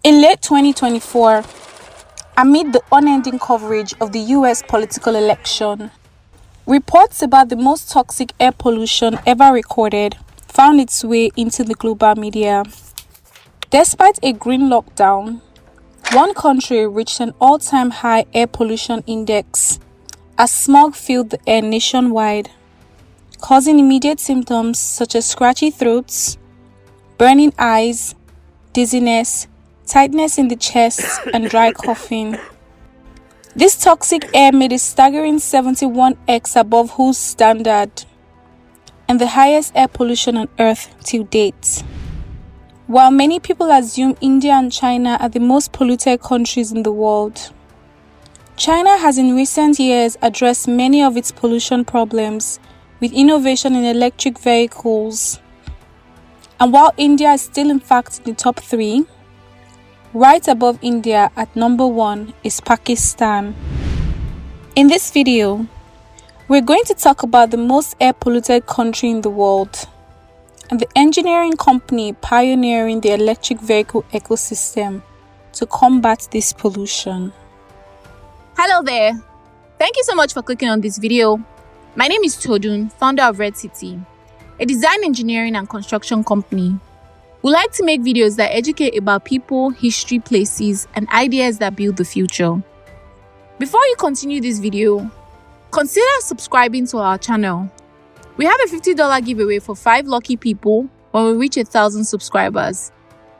In late 2024, amid the unending coverage of the US political election, reports about the most toxic air pollution ever recorded found its way into the global media. Despite a green lockdown, one country reached an all-time high air pollution index as smog filled the air nationwide, causing immediate symptoms such as scratchy throats, burning eyes, dizziness, tightness in the chest, and dry coughing. This toxic air made a staggering 71x above WHO's standard and the highest air pollution on Earth till date. While many people assume India and China are the most polluted countries in the world, China has in recent years addressed many of its pollution problems with innovation in electric vehicles. And while India is still in fact in the top 3, right above India at number 1 is Pakistan. In this video, we're going to talk about the most air polluted country in the world and the engineering company pioneering the electric vehicle ecosystem to combat this pollution. Hello there. Thank you so much for clicking on this video. My name is Todun, founder of Red City, a design engineering and construction company. We like to make videos that educate about people, history, places, and ideas that build the future. Before you continue this video, consider subscribing to our channel. We have a $50 giveaway for 5 lucky people when we reach 1,000 subscribers.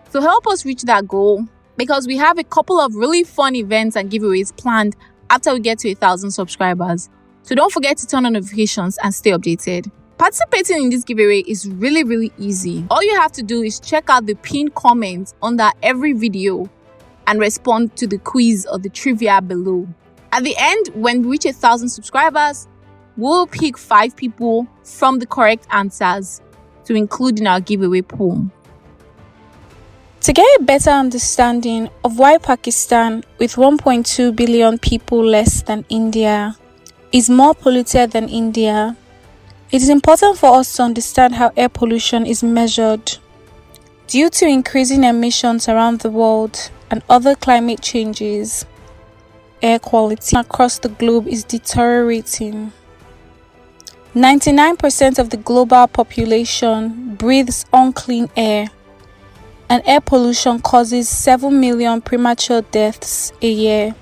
So help us reach that goal because we have a couple of really fun events and giveaways planned after we get to 1,000 subscribers. So don't forget to turn on notifications and stay updated. Participating in this giveaway is really easy. All you have to do is check out the pinned comments under every video and respond to the quiz or the trivia below. At the end, when we reach 1,000 subscribers, we'll pick 5 people from the correct answers to include in our giveaway pool. To get a better understanding of why Pakistan, with 1.2 billion people less than India, is more polluted than India, it is important for us to understand how air pollution is measured. Due to increasing emissions around the world and other climate changes, air quality across the globe is deteriorating. 99% of the global population breathes unclean air, and air pollution causes 7 million premature deaths a year.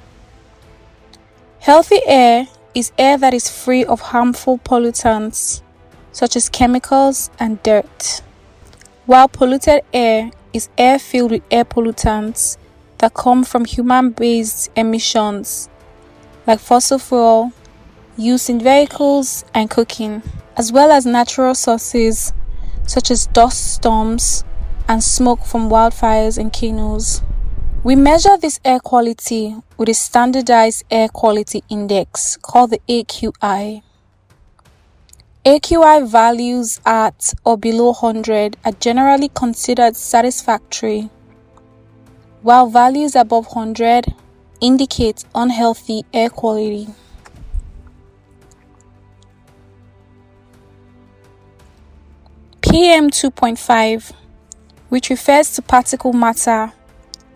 Healthy air is air that is free of harmful pollutants such as chemicals and dirt, while polluted air is air filled with air pollutants that come from human-based emissions like fossil fuel, used in vehicles and cooking, as well as natural sources such as dust storms and smoke from wildfires and volcanoes. We measure this air quality with a standardized air quality index called the AQI. AQI values at or below 100 are generally considered satisfactory, while values above 100 indicate unhealthy air quality. PM 2.5, which refers to particle matter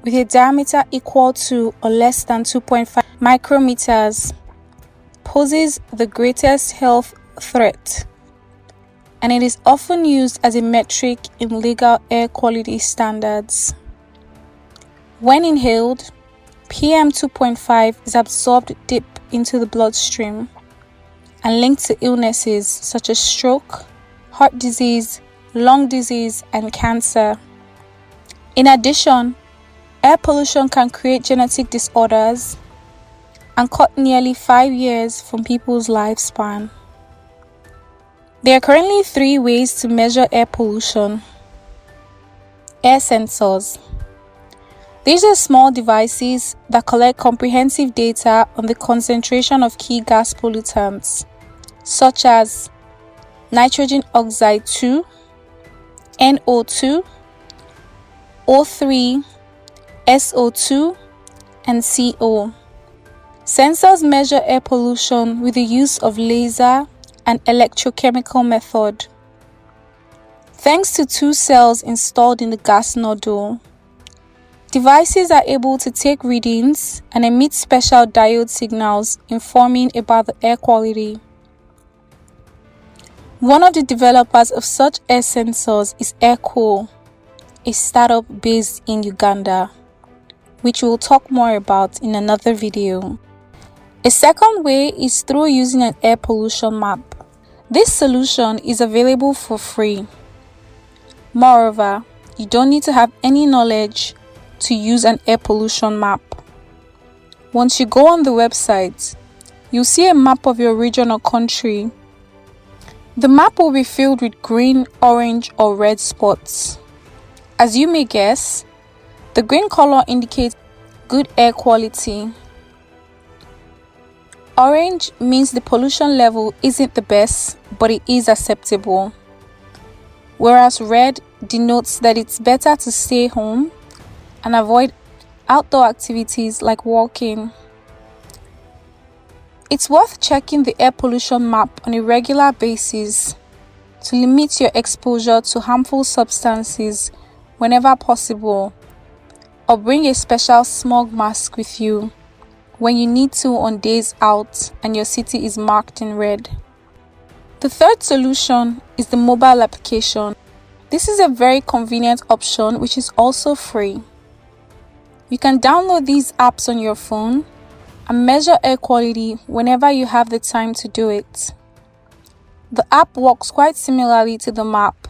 with a diameter equal to or less than 2.5 micrometers, poses the greatest health threat, and it is often used as a metric in legal air quality standards. When inhaled, PM 2.5 is absorbed deep into the bloodstream and linked to illnesses such as stroke, heart disease, lung disease, and cancer. In addition, air pollution can create genetic disorders and cut nearly 5 years from people's lifespan. There are currently 3 ways to measure air pollution. Air sensors. These are small devices that collect comprehensive data on the concentration of key gas pollutants, such as nitrogen oxide 2, NO2, O3, SO2, and CO. Sensors measure air pollution with the use of laser and electrochemical method. Thanks to 2 cells installed in the gas nozzle, Devices are able to take readings and emit special diode signals informing about the air quality. One of the developers of such air sensors is Aircool, a startup based in Uganda, which we'll talk more about in another video. A second way is through using an air pollution map. This solution is available for free. Moreover, you don't need to have any knowledge to use an air pollution map. Once you go on the website, you'll see a map of your region or country. The map will be filled with green, orange, or red spots. As you may guess, the green color indicates good air quality. Orange means the pollution level isn't the best, but it is acceptable. Whereas red denotes that it's better to stay home and avoid outdoor activities like walking. It's worth checking the air pollution map on a regular basis to limit your exposure to harmful substances whenever possible, or bring a special smog mask with you when you need to on days out and your city is marked in red. The third solution is the mobile application. This is a very convenient option which is also free. You can download these apps on your phone and measure air quality whenever you have the time to do it. The app works quite similarly to the map.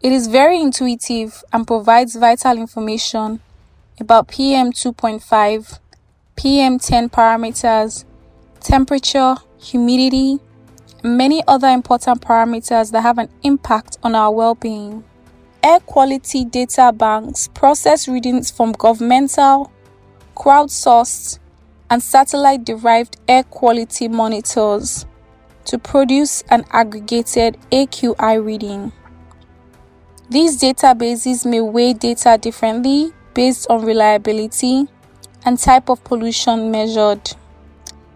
It is very intuitive and provides vital information about PM 2.5, PM 10 parameters, temperature, humidity, and many other important parameters that have an impact on our well-being. Air quality data banks process readings from governmental, crowdsourced, and satellite-derived air quality monitors to produce an aggregated AQI reading. These databases may weigh data differently based on reliability and type of pollution measured.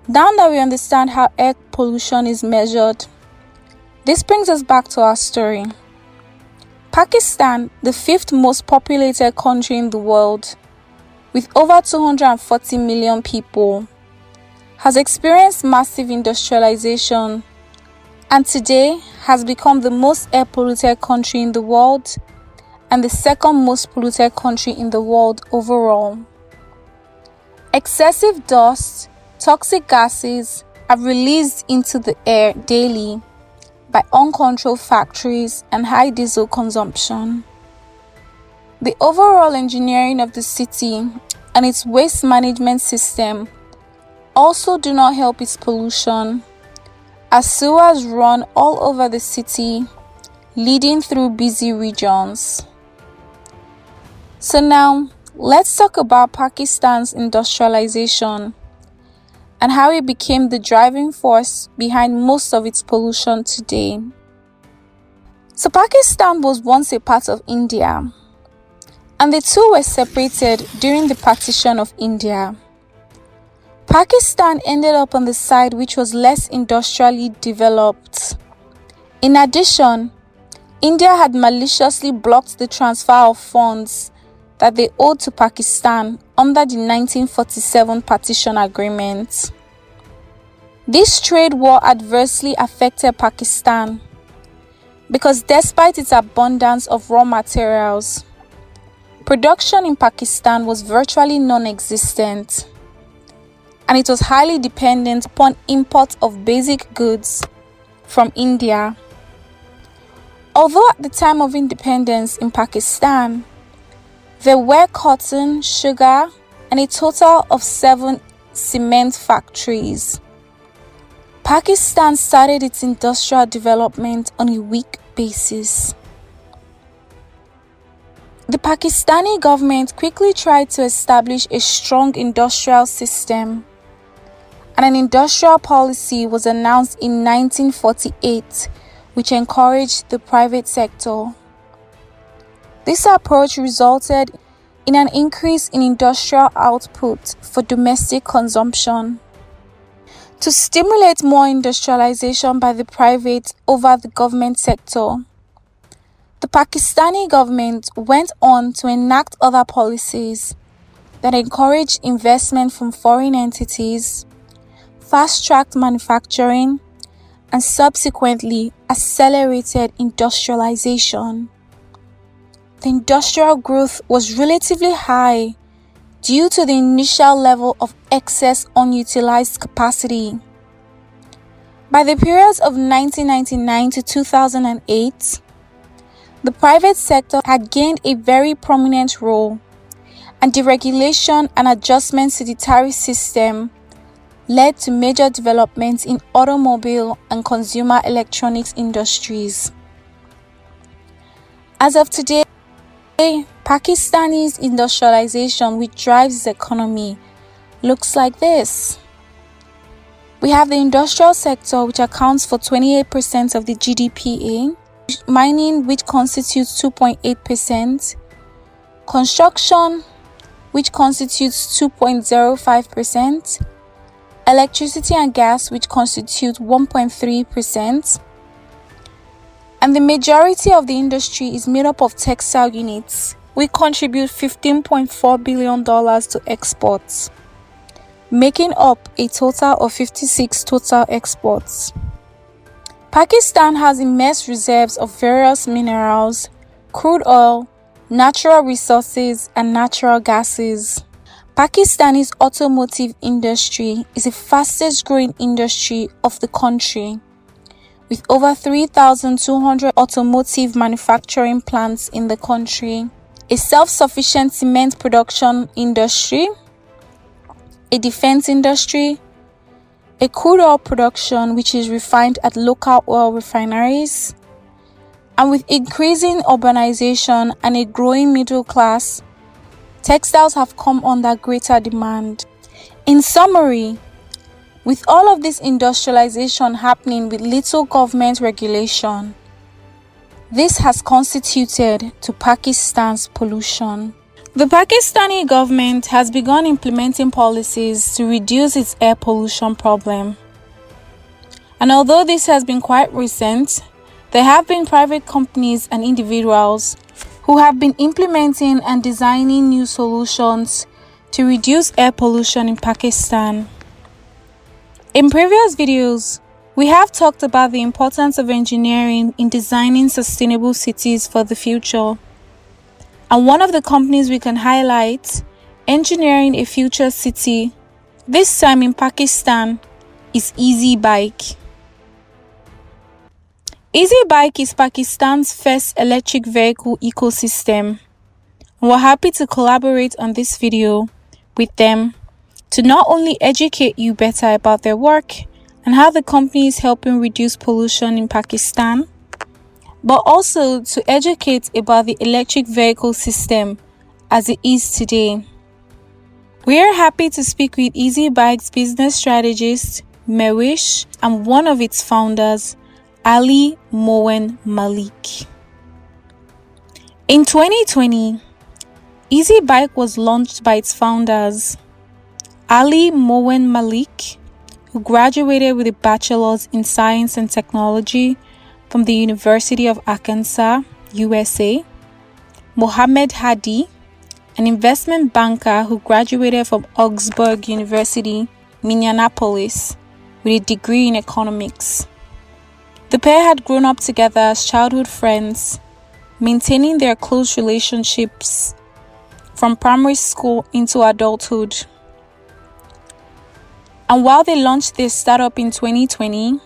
Now that we understand how air pollution is measured, this brings us back to our story. Pakistan, the fifth most populated country in the world, with over 240 million people, has experienced massive industrialization and today has become the most air polluted country in the world and the second most polluted country in the world overall. Excessive dust, toxic gases are released into the air daily by uncontrolled factories and high diesel consumption. The overall engineering of the city and its waste management system also do not help its pollution, as sewers run all over the city, leading through busy regions. So now, let's talk about Pakistan's industrialization and how it became the driving force behind most of its pollution today. So Pakistan was once a part of India, and the two were separated during the partition of India. Pakistan ended up on the side which was less industrially developed. In addition, India had maliciously blocked the transfer of funds that they owed to Pakistan under the 1947 partition agreement. This trade war adversely affected Pakistan because despite its abundance of raw materials, production in Pakistan was virtually non-existent, and it was highly dependent upon import of basic goods from India. Although at the time of independence in Pakistan, there were cotton, sugar, and a total of 7 cement factories, Pakistan started its industrial development on a weak basis. The Pakistani government quickly tried to establish a strong industrial system, and an industrial policy was announced in 1948, which encouraged the private sector. This approach resulted in an increase in industrial output for domestic consumption. To stimulate more industrialization by the private over the government sector, the Pakistani government went on to enact other policies that encouraged investment from foreign entities, fast-tracked manufacturing, and subsequently accelerated industrialization. The industrial growth was relatively high due to the initial level of excess unutilized capacity. By the periods of 1999 to 2008, the private sector had gained a very prominent role, and deregulation and adjustments to the tariff system led to major developments in automobile and consumer electronics industries. As of today, Pakistani's industrialization, which drives its economy, looks like this. We have the industrial sector, which accounts for 28% of the GDP, mining, which constitutes 2.8%, construction, which constitutes 2.05%, electricity and gas, which constitute 1.3%, and the majority of the industry is made up of textile units. We contribute $15.4 billion to exports, making up a total of 56 total exports. Pakistan has immense reserves of various minerals, crude oil, natural resources, and natural gases. Pakistani's automotive industry is the fastest growing industry of the country, with over 3,200 automotive manufacturing plants in the country, a self-sufficient cement production industry, a defense industry, a crude oil production which is refined at local oil refineries, and with increasing urbanization and a growing middle class, textiles have come under greater demand. In summary, with all of this industrialization happening with little government regulation, this has contributed to Pakistan's pollution. The Pakistani government has begun implementing policies to reduce its air pollution problem. And although this has been quite recent, there have been private companies and individuals who have been implementing and designing new solutions to reduce air pollution in Pakistan. In previous videos, we have talked about the importance of engineering in designing sustainable cities for the future. And one of the companies we can highlight engineering a future city, this time in Pakistan, is EZbike. EZbike is Pakistan's first electric vehicle ecosystem. We're happy to collaborate on this video with them to not only educate you better about their work and how the company is helping reduce pollution in Pakistan, but also to educate about the electric vehicle system as it is today. We are happy to speak with EZbike's business strategist, Mewish, and one of its founders, Ali Moen Malik. In 2020, EZbike was launched by its founders, Ali Moen Malik, who graduated with a bachelor's in science and technology from the University of Arkansas, USA, Mohammed Hadi, an investment banker who graduated from Augsburg University, Minneapolis, with a degree in economics. The pair had grown up together as childhood friends, maintaining their close relationships from primary school into adulthood. And while they launched their startup in 2020,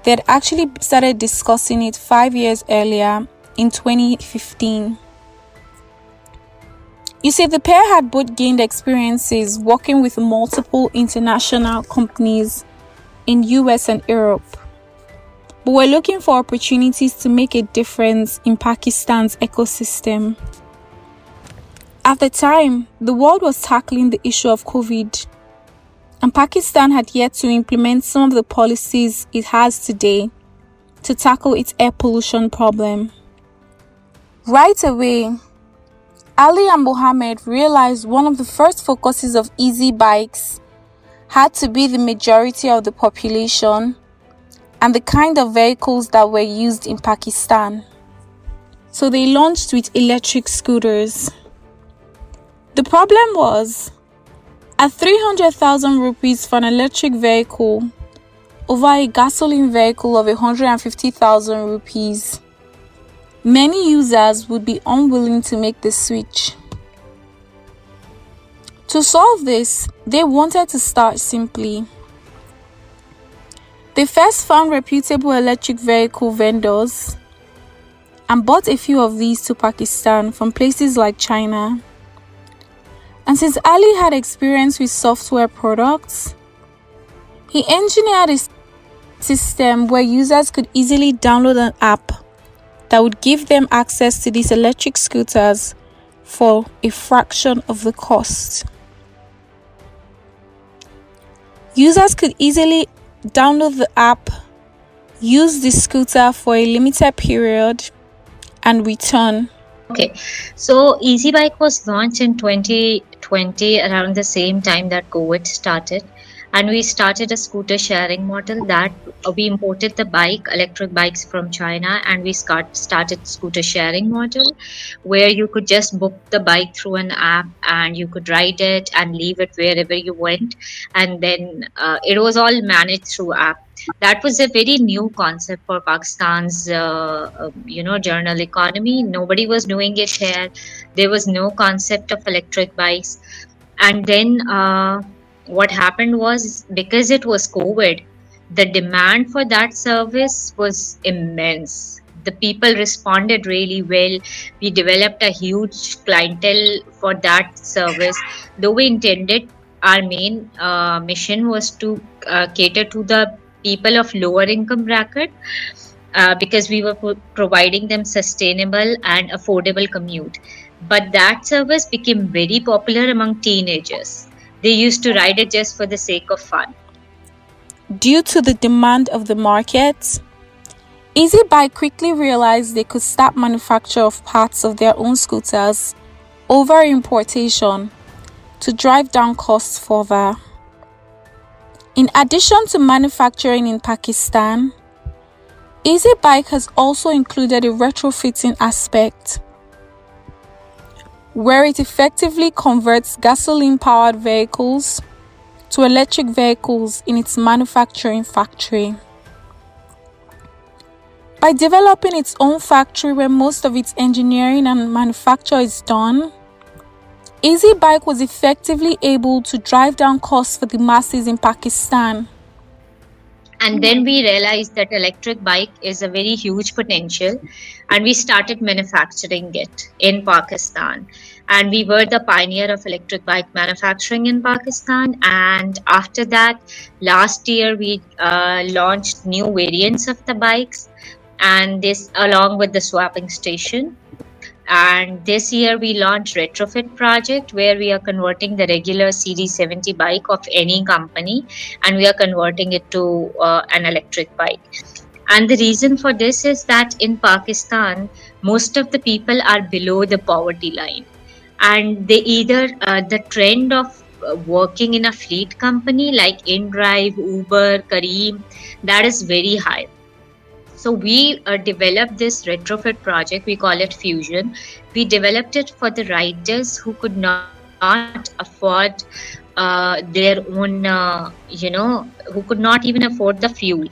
they had actually started discussing it 5 years earlier in 2015. You see, the pair had both gained experiences working with multiple international companies in US and Europe, but were looking for opportunities to make a difference in Pakistan's ecosystem. At the time, the world was tackling the issue of COVID, and Pakistan had yet to implement some of the policies it has today to tackle its air pollution problem. Right away, Ali and Mohammed realized one of the first focuses of EZbikes had to be the majority of the population and the kind of vehicles that were used in Pakistan. So they launched with electric scooters. The problem was, at 300,000 rupees for an electric vehicle over a gasoline vehicle of 150,000 rupees, many users would be unwilling to make the switch. To solve this, they wanted to start simply. They first found reputable electric vehicle vendors and bought a few of these to Pakistan from places like China. And since Ali had experience with software products, he engineered a system where users could easily download an app that would give them access to these electric scooters for a fraction of the cost. Users could easily download the app, use the scooter for a limited period, and return. Okay, so EZbike was launched in 2020 around the same time that COVID started, and we started a scooter sharing model that we imported the electric bikes from China, and we started scooter sharing model where you could just book the bike through an app and you could ride it and leave it wherever you went, and then it was all managed through app. That was a very new concept for Pakistan's journal economy. Nobody was doing it here. There was no concept of electric bikes. And then what happened was, because it was COVID, the demand for that service was immense. The people responded really well. We developed a huge clientele for that service. Though we intended, our main mission was to cater to the people of lower income bracket, because we were providing them sustainable and affordable commute. But that service became very popular among teenagers. They used to ride it just for the sake of fun. Due to the demand of the market, EZbike quickly realized they could start manufacture of parts of their own scooters over importation to drive down costs further. In addition to manufacturing in Pakistan, EZbike has also included a retrofitting aspect, where it effectively converts gasoline-powered vehicles to electric vehicles in its manufacturing factory. By developing its own factory where most of its engineering and manufacture is done, EZbike was effectively able to drive down costs for the masses in Pakistan. And then we realized that electric bike is a very huge potential, and we started manufacturing it in Pakistan. And we were the pioneer of electric bike manufacturing in Pakistan. And after that, last year we launched new variants of the bikes, and this along with the swapping station. And this year we launched Retrofit Project, where we are converting the regular Series 70 bike of any company, and we are converting it to an electric bike. And the reason for this is that in Pakistan, most of the people are below the poverty line, and they either the trend of working in a fleet company like InDrive, Uber, Careem, that is very high. So we developed this retrofit project. We call it Fusion. We developed it for the riders who could not afford their own, who could not even afford the fuel.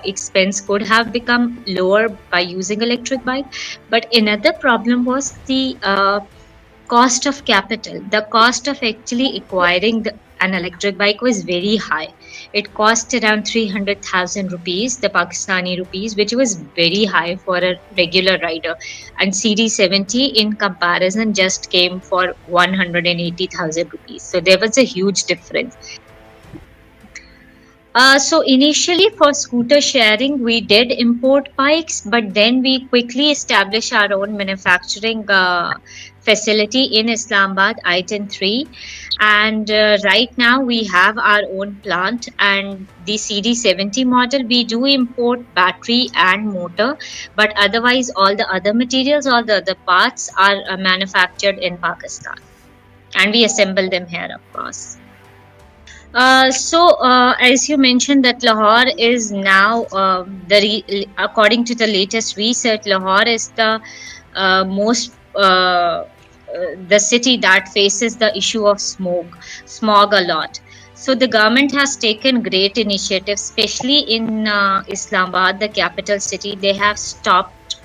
Expense could have become lower by using electric bike. But another problem was the cost of capital. The cost of actually acquiring an electric bike was very high. It cost around 300,000 rupees, the Pakistani rupees, which was very high for a regular rider. And Series 70 in comparison just came for 180,000 rupees. So there was a huge difference. So initially for scooter sharing, we did import bikes, but then we quickly established our own manufacturing facility in Islamabad, I-10-3. And right now we have our own plant, and the Series 70 model, we do import battery and motor, but otherwise all the other materials, all the other parts are manufactured in Pakistan, and we assemble them here, of course. As you mentioned, that Lahore is now according to the latest research, Lahore is the most the city that faces the issue of smog a lot. So the government has taken great initiatives, especially in Islamabad, the capital city. They have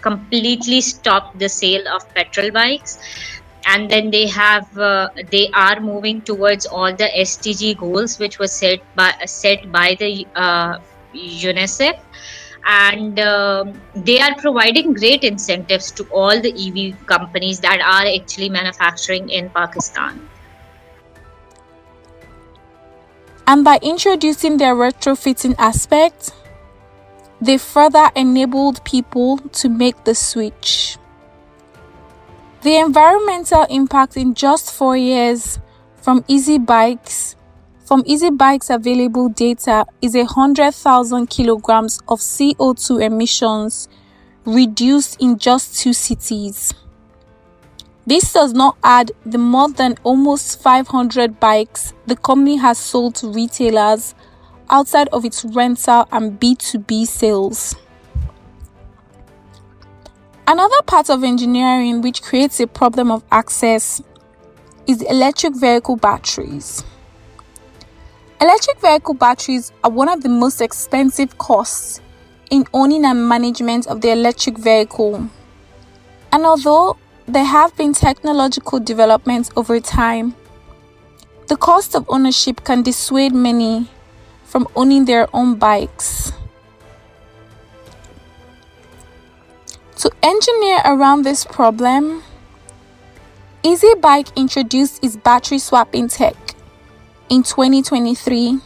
completely stopped the sale of petrol bikes, and then they are moving towards all the SDG goals, which was set by the UNICEF, and they are providing great incentives to all the EV companies that are actually manufacturing in Pakistan. And by introducing their retrofitting aspect, they further enabled people to make the switch. The environmental impact in just 4 years from EZbike's available data is 100,000 kilograms of CO2 emissions reduced in just 2 cities. This does not add the more than almost 500 bikes the company has sold to retailers outside of its rental and B2B sales. Another part of engineering which creates a problem of access is electric vehicle batteries. Electric vehicle batteries are one of the most expensive costs in owning and management of the electric vehicle. And although there have been technological developments over time, the cost of ownership can dissuade many from owning their own bikes. To engineer around this problem, EZbike introduced its battery swapping tech in 2023,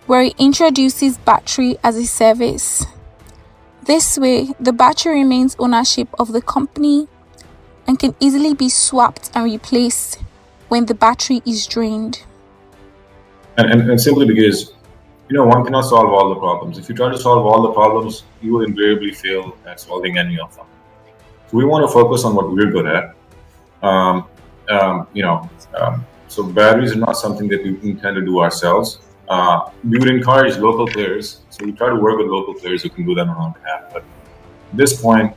where it introduces battery as a service. This way, the battery remains ownership of the company and can easily be swapped and replaced when the battery is drained. And simply because, one cannot solve all the problems. If you try to solve all the problems, you will invariably fail at solving any of them. So we want to focus on what we're good at. So batteries are not something that we intend to do ourselves. We would encourage local players. So we try to work with local players who can do that on our behalf. But at this point,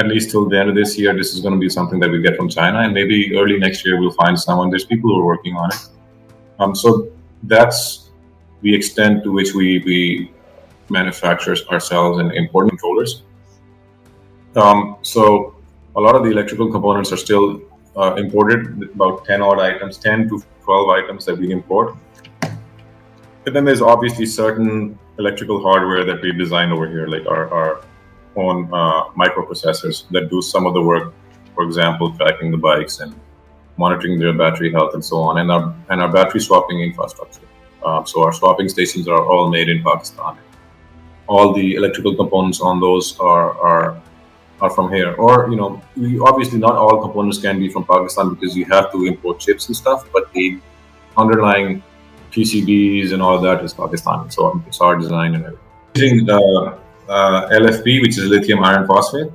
at least till the end of this year, this is going to be something that we get from China, and maybe early next year we'll find someone. There's people who are working on it. So that's the extent to which we manufacture ourselves and import controllers. So a lot of the electrical components are still imported, about 10 to 12 items that we import. But then there's obviously certain electrical hardware that we designed over here, like our own microprocessors that do some of the work, for example, tracking the bikes and monitoring their battery health and so on, and our battery swapping infrastructure. So our swapping stations are all made in Pakistan. All the electrical components on those are from here. Or, we obviously not all components can be from Pakistan because you have to import chips and stuff, but the underlying PCBs and all that is Pakistan. So it's our design and everything. Using LFP, which is lithium iron phosphate.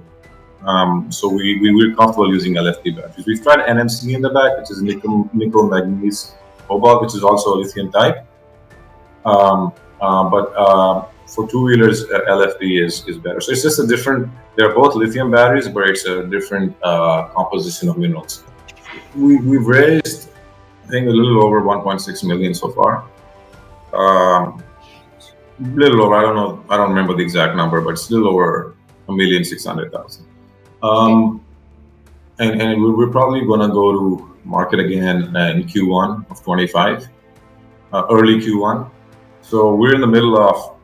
So we're comfortable using LFP batteries. We've tried NMC in the back, which is nickel manganese cobalt, which is also a lithium type. But for two-wheelers, LFP is better. So it's just a different. They're both lithium batteries, but it's a different composition of minerals. We've raised, I think, a little over 1.6 million so far. Little over, I don't remember the exact number, but it's a little over 1,600,000. And we're probably going to go to market again in Q1 of 25, early Q1. So we're in the middle of,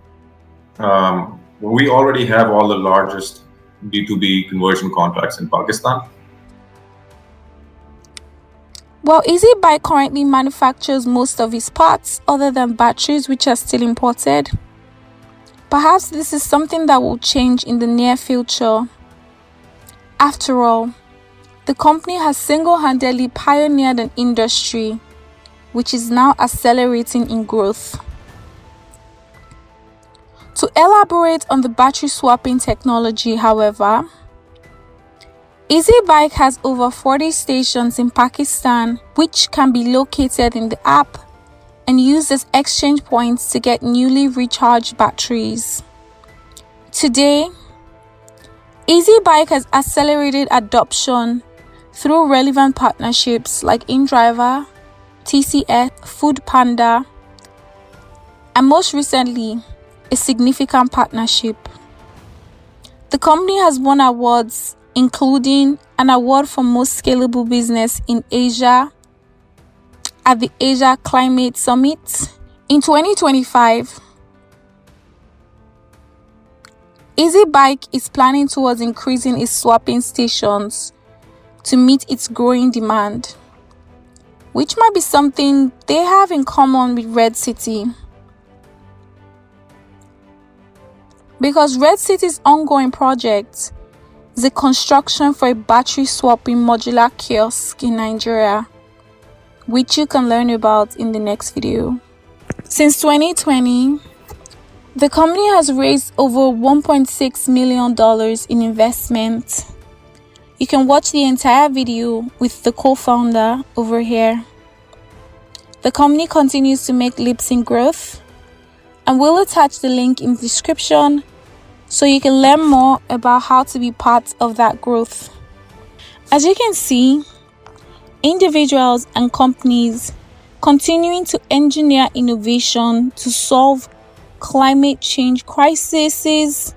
we already have all the largest B2B conversion contracts in Pakistan. While EZbike currently manufactures most of its parts other than batteries, which are still imported, perhaps this is something that will change in the near future. After all, the company has single-handedly pioneered an industry which is now accelerating in growth. To elaborate on the battery swapping technology, however, EZbike has over 40 stations in Pakistan which can be located in the app and used as exchange points to get newly recharged batteries. Today, EZbike has accelerated adoption through relevant partnerships like InDriver, TCS, Foodpanda, and most recently, a significant partnership. The company has won awards, including an award for most scalable business in Asia at the Asia Climate Summit. In 2025, EZbike is planning towards increasing its swapping stations to meet its growing demand, which might be something they have in common with Red City. Because Red City's ongoing project is a construction for a battery swapping modular kiosk in Nigeria, which you can learn about in the next video. Since 2020, the company has raised over $1.6 million in investment. You can watch the entire video with the co-founder over here. The company continues to make leaps in growth, and we'll attach the link in the description so you can learn more about how to be part of that growth. As you can see, individuals and companies continuing to engineer innovation to solve climate change crises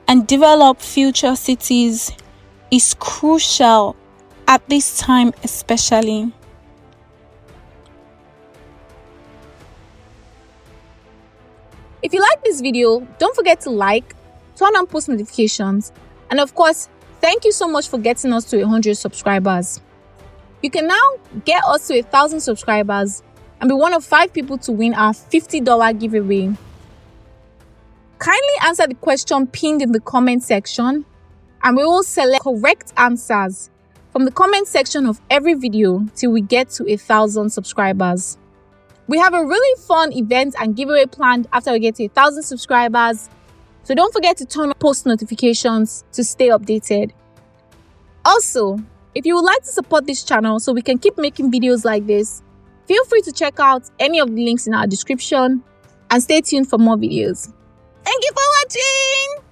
and develop future cities is crucial at this time especially. If you like this video, don't forget to like, turn on post notifications, and of course, thank you so much for getting us to 100 subscribers. You can now get us to 1,000 subscribers and be one of 5 people to win our $50 giveaway. Kindly answer the question pinned in the comment section, and we will select correct answers from the comment section of every video till we get to 1,000 subscribers. We have a really fun event and giveaway planned after we get to 1,000 subscribers, so don't forget to turn on post notifications to stay updated. Also, if you would like to support this channel so we can keep making videos like this, feel free to check out any of the links in our description and stay tuned for more videos. Thank you for watching!